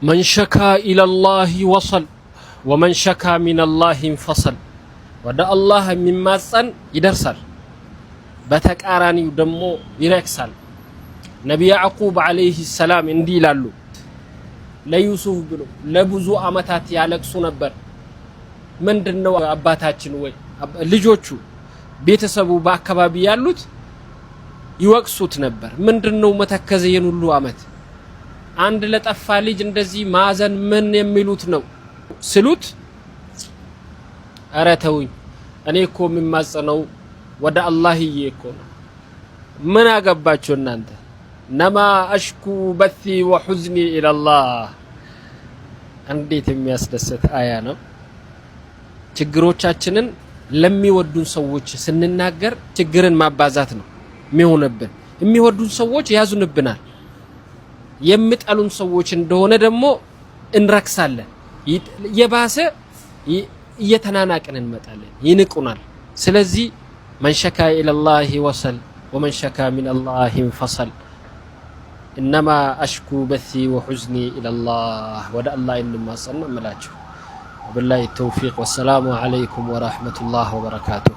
من شكا إلى الله وصل ومن شكا من الله انفصل ወደ አላህ የሚማጸን ይደርሳል በተቃራኒው ደግሞ ይረክሳል ነብዩ ያዕቁብ አለይሂ ሰላም እንዲህ ይላሉ ለዩሱፍ ብሎ ለብዙ አመታት ያለቅሱ ነበር ምንድነው አባታችን ወይ ልጆቹ ቤተሰቡ በአካባቢ ያሉት ይወቅሱት ነበር ምንድነው መተከዘየን ሁሉ አመት አንድ ለጠፋ ልጅ እንደዚህ ማዘን ምን የሚሉት ነው ስሉት አራተውኝ እኔ እኮ የሚማጸነው ወደ አላህዬ እኮ ነው ምን አገባችሁ እናንተ ነማ አሽኩ በቲ ወሁዝኒ ኢላላህ እንዴት የሚያስደስት አያ ነው ችግሮቻችንን ለሚወዱን ሰዎች ስንናገር ችግርን ማባዛት ነው የሚሆነብን የሚወዱን ሰዎች ያዙንብናል የሚጠሉን ሰዎች እንደሆነ ደግሞ እንረክሳለን የባሰ እየተናናቅን እንመጣለን ይንቁናል ስለዚህ من شكا إلى الله وصل ومن شكا من الله انفصل إنما أشكو بثي وحزني إلى الله ودع الله إنما صلنا ملاجه وبالله التوفيق والسلام عليكم ورحمة الله وبركاته